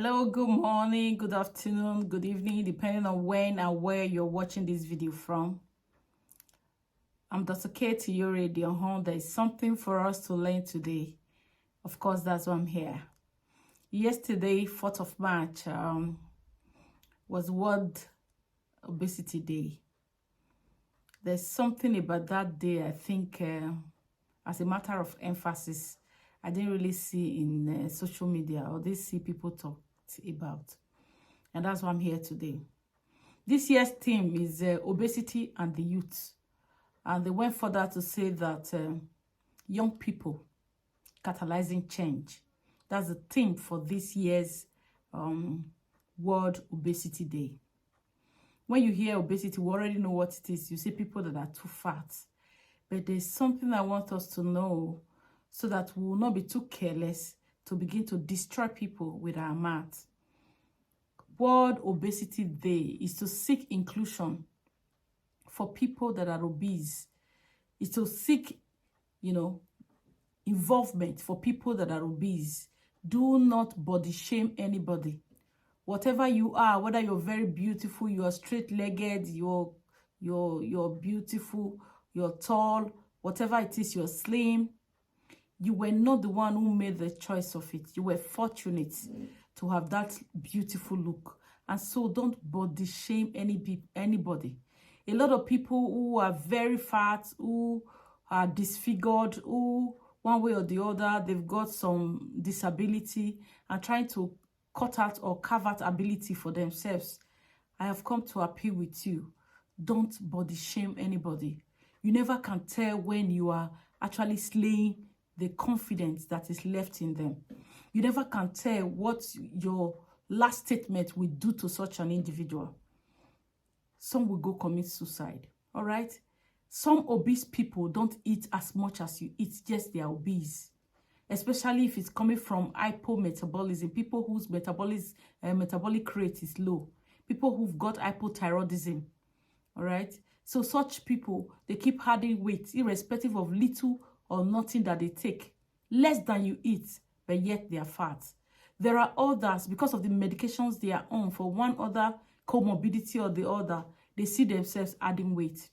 Hello, good morning, good afternoon, good evening, depending on when and where you're watching this video from. I'm Dr. Katie, your radio home. There is something for us to learn today. Of course, that's why I'm here. Yesterday, 4th of March, was World Obesity Day. There's something about that day, I think, as a matter of emphasis, I didn't really see in social media or they see people talk about. And that's why I'm here today. This year's theme is obesity and the youth. And they went further to say that young people catalyzing change. That's the theme for this year's World Obesity Day. When you hear obesity, we already know what it is. You see people that are too fat. But there's something I want us to know so that we will not be too careless to begin to destroy people with our mouth. World Obesity Day is to seek inclusion for people that are obese. Is to seek, involvement for people that are obese. Do not body shame anybody. Whatever you are, whether you're very beautiful, you're straight-legged, you're beautiful, you're tall, whatever it is, you're slim, you were not the one who made the choice of it. You were fortunate to have that beautiful look. And so don't body shame anybody. A lot of people who are very fat, who are disfigured, who one way or the other, they've got some disability and trying to cut out or carve out ability for themselves. I have come to appeal with you. Don't body shame anybody. You never can tell when you are actually slaying the confidence that is left in them. You never can tell what your last statement will do to such an individual. Some will go commit suicide, all right? Some obese people don't eat as much as you eat, just they are obese. Especially if it's coming from hypometabolism, people whose metabolic rate is low, people who've got hypothyroidism, all right? So such people, they keep adding weight, irrespective of little or nothing that they take, less than you eat, but yet they are fat. There are others, because of the medications they are on for one other comorbidity or the other, they see themselves adding weight.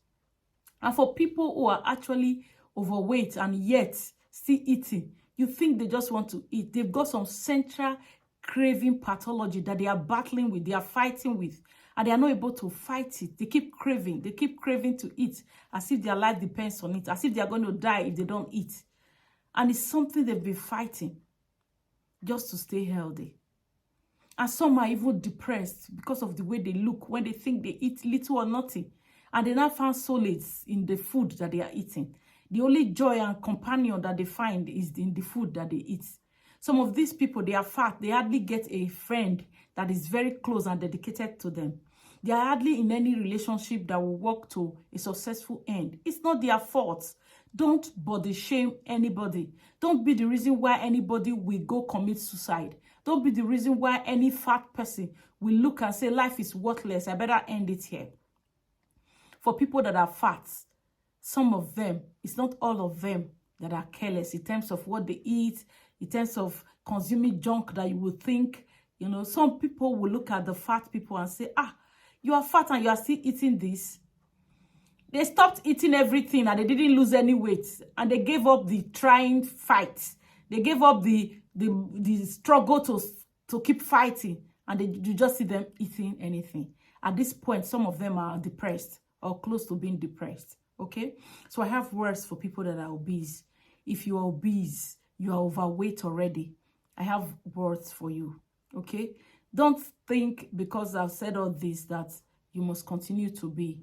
And for people who are actually overweight and yet still eating, you think they just want to eat. They've got some central craving pathology that they are battling with, they are fighting with, and they are not able to fight it. They keep craving to eat, as if their life depends on it, as if they are going to die if they don't eat. And it's something they've been fighting just to stay healthy. And some are even depressed because of the way they look when they think they eat little or nothing. And they now find solace in the food that they are eating. The only joy and companion that they find is in the food that they eat. Some of these people, they are fat. They hardly get a friend that is very close and dedicated to them. They are hardly in any relationship that will work to a successful end. It's not their fault. Don't body shame anybody. Don't be the reason why anybody will go commit suicide. Don't be the reason why any fat person will look and say, life is worthless, I better end it here. For people that are fat, some of them, it's not all of them that are careless in terms of what they eat, in terms of consuming junk that you would think, some people will look at the fat people and say, you are fat and you are still eating this. They stopped eating everything and they didn't lose any weight. And they gave up the trying fight. They gave up the struggle to keep fighting. And you just see them eating anything. At this point, some of them are depressed or close to being depressed. Okay? So I have words for people that are obese. If you are obese, you are overweight already, I have words for you. Okay? Don't think because I've said all this that you must continue to be.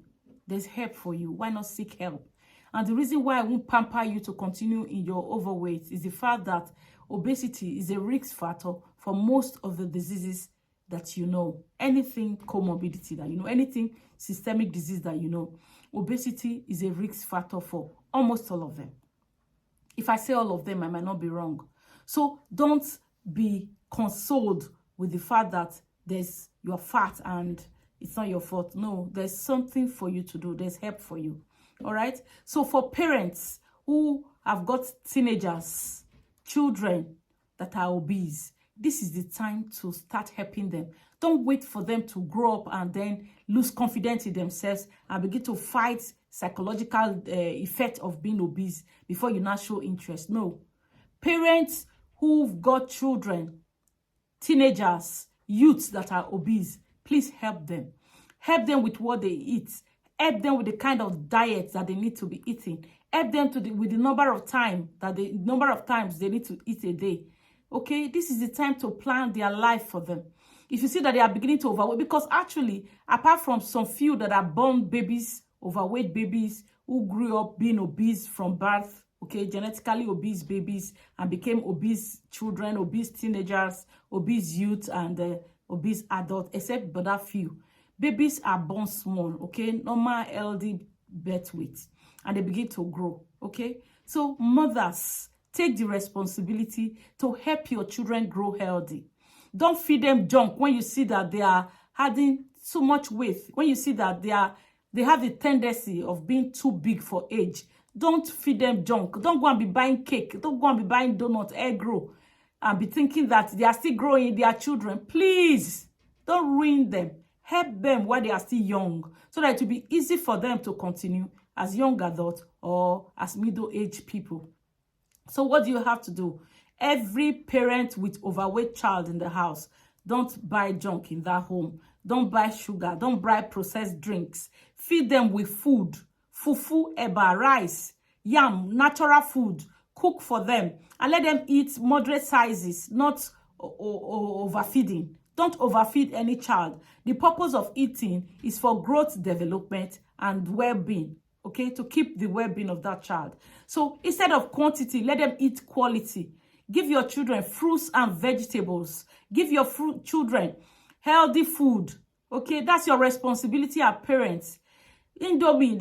There's help for you. Why not seek help? And the reason why I won't pamper you to continue in your overweight is the fact that obesity is a risk factor for most of the diseases that you know. Anything comorbidity that you know, anything systemic disease that you know, obesity is a risk factor for almost all of them. If I say all of them, I might not be wrong. So don't be consoled with the fact that you're fat and it's not your fault. No, there's something for you to do. There's help for you. All right? So for parents who have got teenagers, children that are obese, this is the time to start helping them. Don't wait for them to grow up and then lose confidence in themselves and begin to fight psychological effect of being obese before you now show interest. No. Parents who've got children, teenagers, youths that are obese, please help them. Help them with what they eat. Help them with the kind of diet that they need to be eating. Help them with the number of times they need to eat a day. Okay, this is the time to plan their life for them. If you see that they are beginning to overweight, because actually, apart from some few that are born babies, overweight babies, who grew up being obese from birth, okay, genetically obese babies, and became obese children, obese teenagers, obese youth, and obese adults, except but that few. Babies are born small, okay, normal, healthy birth weight, and they begin to grow, okay? So mothers, take the responsibility to help your children grow healthy. Don't feed them junk when you see that they are adding so much weight. When you see that they have the tendency of being too big for age. Don't feed them junk. Don't go and be buying cake. Don't go and be buying donuts, egg roll, and be thinking that they are still growing their children. Please, don't ruin them. Help them while they are still young, so that it will be easy for them to continue as young adults or as middle-aged people. So what do you have to do? Every parent with overweight child in the house, don't buy junk in that home. Don't buy sugar. Don't buy processed drinks. Feed them with food. Fufu, eba, rice, yam, natural food. Cook for them. And let them eat moderate sizes, not overfeeding. Don't overfeed any child. The purpose of eating is for growth, development, and well-being. Okay, to keep the well-being of that child. So instead of quantity, let them eat quality. Give your children fruits and vegetables. Give your children healthy food. Okay, that's your responsibility as parents. Indomie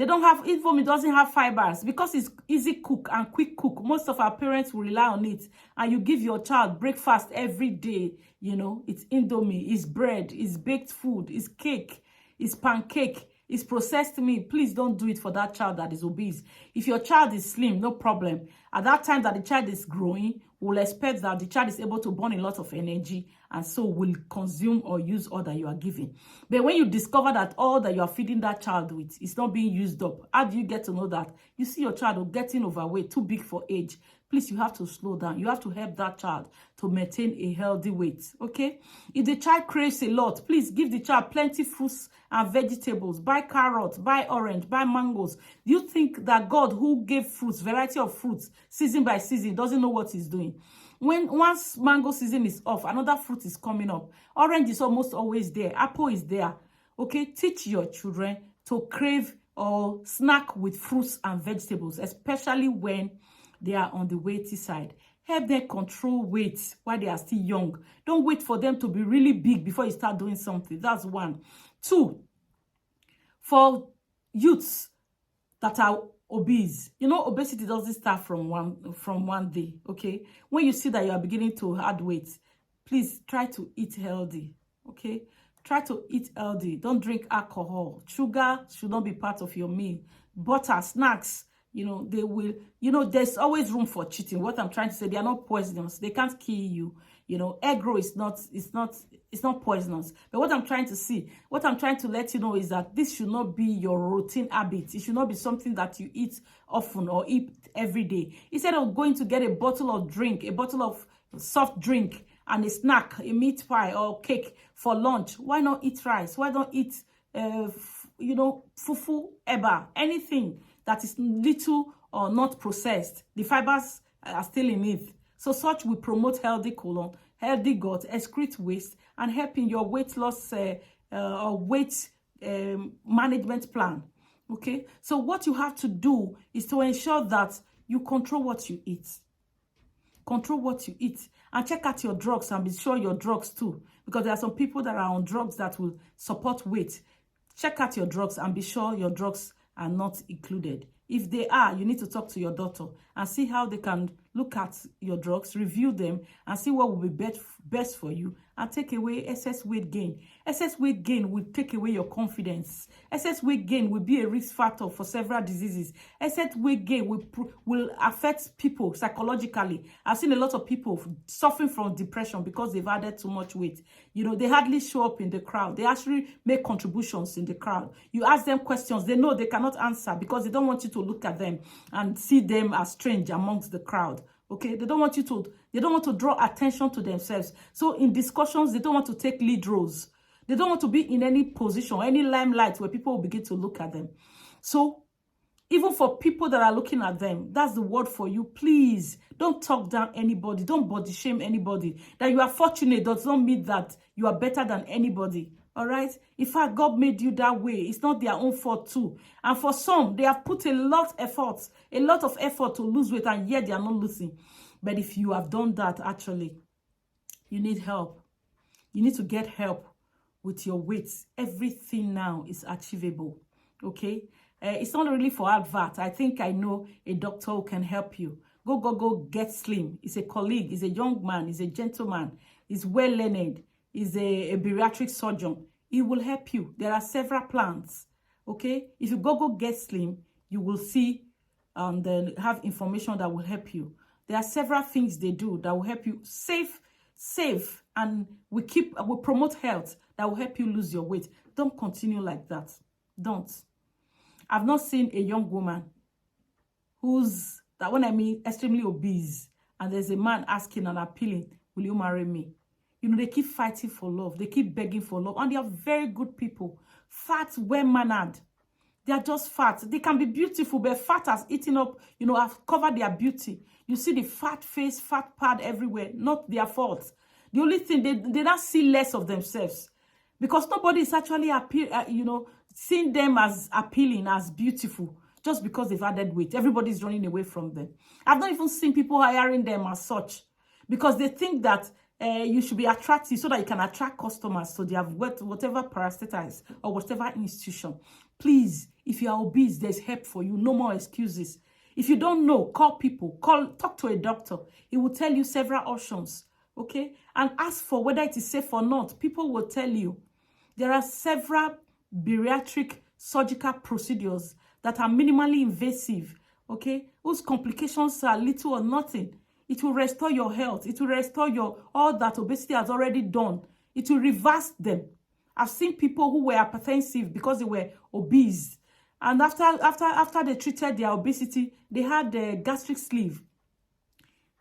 doesn't have fibers because it's easy cook and quick cook. Most of our parents will rely on it. And you give your child breakfast every day. You know, it's Indomie, it's bread, it's baked food, it's cake, it's pancake. It's processed meat. Please don't do it for that child that is obese. If your child is slim, no problem. At that time that the child is growing, we'll expect that the child is able to burn a lot of energy and so will consume or use all that you are giving. But when you discover that all that you are feeding that child with is not being used up, how do you get to know that? You see your child getting overweight, too big for age. Please, you have to slow down. You have to help that child to maintain a healthy weight, okay? If the child craves a lot, please give the child plenty fruits and vegetables. Buy carrots, buy orange, buy mangoes. Do you think that God, who gave fruits, variety of fruits, season by season, doesn't know what he's doing? Once mango season is off, another fruit is coming up. Orange is almost always there. Apple is there, okay? Teach your children to crave or snack with fruits and vegetables, especially when they are on the weighty side. Help them control weight while they are still young. Don't wait for them to be really big before you start doing something. That's one. Two, for youths that are obese, you know, obesity doesn't start from one day, okay? When you see that you are beginning to add weight, please try to eat healthy, okay? Try to eat healthy. Don't drink alcohol. Sugar should not be part of your meal. Butter, snacks, you know, they will, you know, there's always room for cheating. What I'm trying to say, they are not poisonous. They can't kill you. You know, egg roll is not poisonous. But what I'm trying to let you know is that this should not be your routine habit. It should not be something that you eat often or eat every day. Instead of going to get a bottle of drink, a bottle of soft drink and a snack, a meat pie or cake for lunch, why not eat rice? Why not eat, you know, fufu, eba, anything that is little or not processed? The fibers are still in it. So such will promote healthy colon, healthy gut, excrete waste, and help in your weight loss or weight management plan. Okay? So what you have to do is to ensure that you control what you eat. Control what you eat. And check out your drugs and be sure your drugs too. Because there are some people that are on drugs that will support weight. Check out your drugs and be sure your drugs are not included. If they are, you need to talk to your doctor and see how they can look at your drugs, review them, and see what will be best for you and take away excess weight gain. Excess weight gain will take away your confidence. Excess weight gain will be a risk factor for several diseases. Excess weight gain will affect people psychologically. I've seen a lot of people suffering from depression because they've added too much weight. You know, they hardly show up in the crowd. They actually make contributions in the crowd. You ask them questions, they know they cannot answer because they don't want you to look at them and see them as strange amongst the crowd. Okay, they don't want to draw attention to themselves. So in discussions, they don't want to take lead roles. They don't want to be in any position, any limelight where people will begin to look at them. So even for people that are looking at them, that's the word for you. Please don't talk down anybody. Don't body shame anybody. That you are fortunate does not mean that you are better than anybody. All right? In fact, God made you that way. It's not their own fault too. And for some, they have put a lot of effort to lose weight, and yet they are not losing. But if you have done that, actually, you need help. You need to get help with your weight. Everything now is achievable. Okay? It's not really for advert. I think I know a doctor who can help you. Go, get slim. He's a colleague. He's a young man. He's a gentleman. He's well-learned. Is a bariatric surgeon. He will help you. There are several plans. Okay? If you go get slim, you will see and then have information that will help you. There are several things they do that will help you save, and we promote health that will help you lose your weight. Don't continue like that. Don't. I've not seen a young woman who's, that when I mean extremely obese, and there's a man asking and appealing, will you marry me? You know, they keep fighting for love. They keep begging for love. And they are very good people. Fat, well-mannered. They are just fat. They can be beautiful, but fat has eaten up, you know, have covered their beauty. You see the fat face, fat pad everywhere. Not their fault. The only thing, they don't see less of themselves. Because nobody is actually, seeing them as appealing, as beautiful, just because they've added weight. Everybody's running away from them. I've not even seen people hiring them as such. Because they think that you should be attractive so that you can attract customers. So they have whatever parastatals or whatever institution. Please, if you are obese, there's help for you. No more excuses. If you don't know, call people. Talk to a doctor. He will tell you several options. Okay? And ask for whether it is safe or not. People will tell you. There are several bariatric surgical procedures that are minimally invasive. Okay? Whose complications are little or nothing. It will restore your health. It will restore all that obesity has already done. It will reverse them. I've seen people who were hypertensive because they were obese. And after they treated their obesity, they had the gastric sleeve.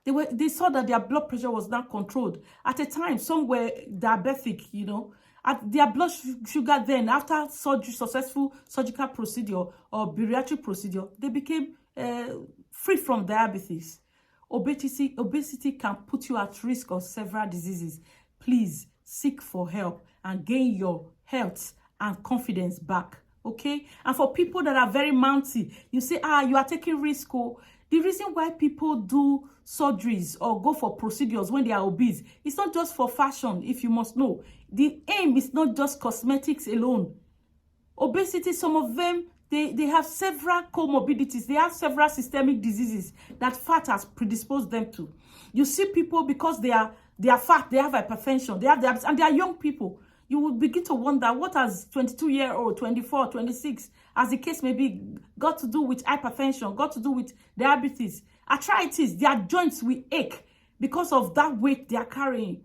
They saw that their blood pressure was not controlled. At a time, some were diabetic, you know. At their blood sugar then, after successful surgical procedure or bariatric procedure, they became free from diabetes. Obesity can put you at risk of several diseases. Please seek for help and gain your health and confidence back. Okay? And for people that are very mounty, you say, you are taking risk. Oh. The reason why people do surgeries or go for procedures when they are obese, it's not just for fashion, if you must know. The aim is not just cosmetics alone. Obesity, some of them, they have several comorbidities. They have several systemic diseases that fat has predisposed them to. You see people, because they are fat, they have hypertension, they have diabetes, and they are young people. You will begin to wonder, what has 22-year-old, 24, 26, as the case may be, got to do with hypertension, got to do with diabetes, arthritis. Their joints will ache because of that weight they are carrying.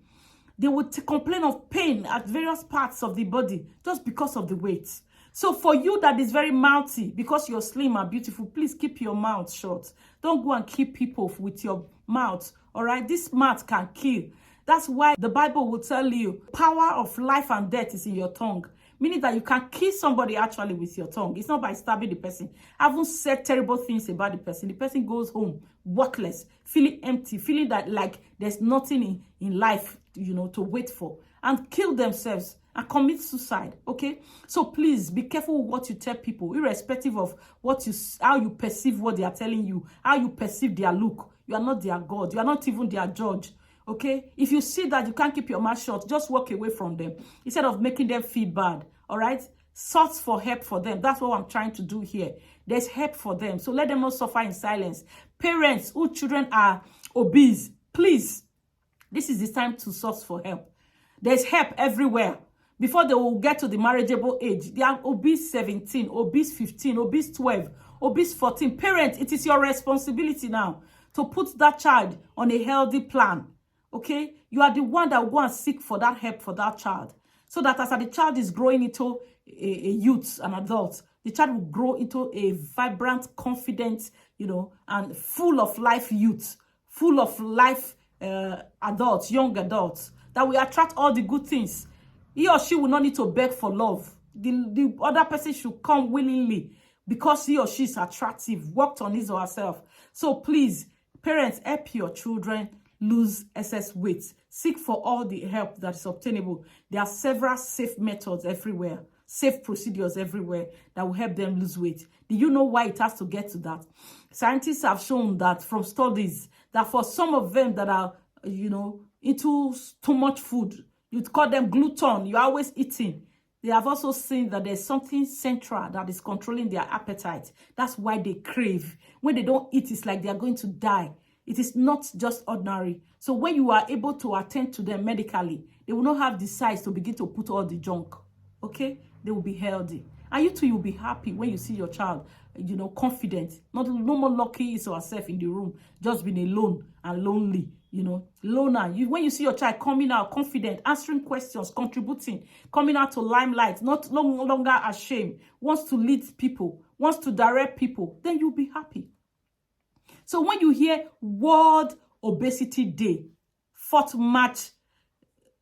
They would complain of pain at various parts of the body just because of the weight. So for you that is very mouthy, because you're slim and beautiful, please keep your mouth shut. Don't go and kill people with your mouth, all right? This mouth can kill. That's why the Bible will tell you, power of life and death is in your tongue. Meaning that you can kill somebody actually with your tongue. It's not by stabbing the person. I haven't said terrible things about the person. The person goes home worthless, feeling empty, feeling that like there's nothing in life, you know, to wait for, and kill themselves and commit suicide. Okay? So please be careful with what you tell people, irrespective of how you perceive what they are telling you, how you perceive their look. You are not their God. You are not even their judge. Okay? If you see that you can't keep your mouth shut, just walk away from them instead of making them feel bad. All right? Search for help for them. That's what I'm trying to do here. There's help for them. So let them not suffer in silence. Parents whose children are obese, please This is the time to source for help. There's help everywhere. Before they will get to the marriageable age, they are obese 17, obese 15, obese 12, obese 14. Parents, it is your responsibility now to put that child on a healthy plan. Okay? You are the one that will go and seek for that help for that child. So that as the child is growing into a youth, an adult, the child will grow into a vibrant, confident, and full of life youth, full of life adults, young adults, that will attract all the good things. He or she will not need to beg for love. The other person should come willingly because he or she is attractive, worked on his or herself. So please, parents, help your children lose excess weight. Seek for all the help that is obtainable. There are several safe methods everywhere, safe procedures everywhere that will help them lose weight. Do you know why it has to get to that? Scientists have shown that from studies that for some of them that are, into too much food, you'd call them gluten, you're always eating. They have also seen that there's something central that is controlling their appetite. That's why they crave. When they don't eat, it's like they are going to die. It is not just ordinary. So when you are able to attend to them medically, they will not have the size to begin to put all the junk. Okay? They will be healthy. And you too, you'll be happy when you see your child, confident. No more lucky is herself in the room, just being alone and lonely, loner. When you see your child coming out confident, answering questions, contributing, coming out to limelight, not no longer ashamed, wants to lead people, wants to direct people, then you'll be happy. So when you hear World Obesity Day, 4th March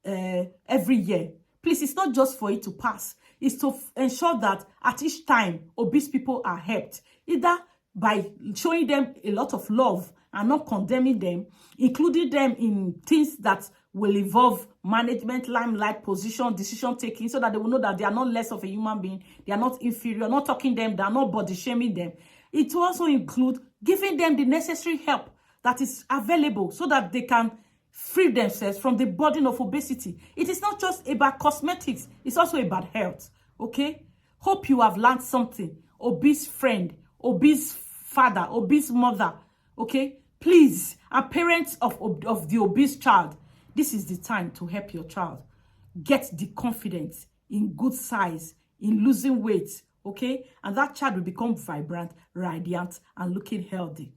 every year, please, it's not just for it to pass. It's to ensure that at each time, obese people are helped, either by showing them a lot of love and not condemning them, including them in things that will involve management, limelight, position, decision-taking, so that they will know that they are not less of a human being, they are not inferior, not talking them, they are not body-shaming them. It will also include giving them the necessary help that is available so that they can free themselves from the burden of obesity. It is not just about cosmetics, it's also about health, okay? Hope you have learned something. Obese friend, obese father, obese mother, okay? Please, and parents of the obese child, this is the time to help your child get the confidence in good size, in losing weight, okay? And that child will become vibrant, radiant, and looking healthy.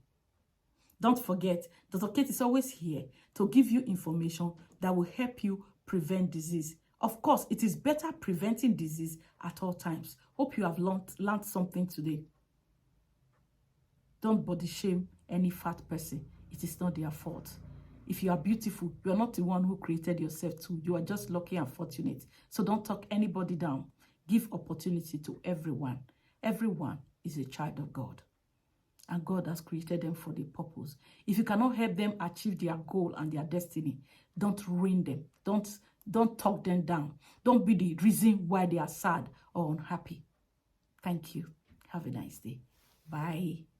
Don't forget, Dr. Kate is always here to give you information that will help you prevent disease. Of course, it is better preventing disease at all times. Hope you have learned something today. Don't body shame any fat person. It is not their fault. If you are beautiful, you are not the one who created yourself too. You are just lucky and fortunate. So don't talk anybody down. Give opportunity to everyone. Everyone is a child of God. And God has created them for the purpose. If you cannot help them achieve their goal and their destiny, don't ruin them. Don't talk them down. Don't be the reason why they are sad or unhappy. Thank you. Have a nice day. Bye.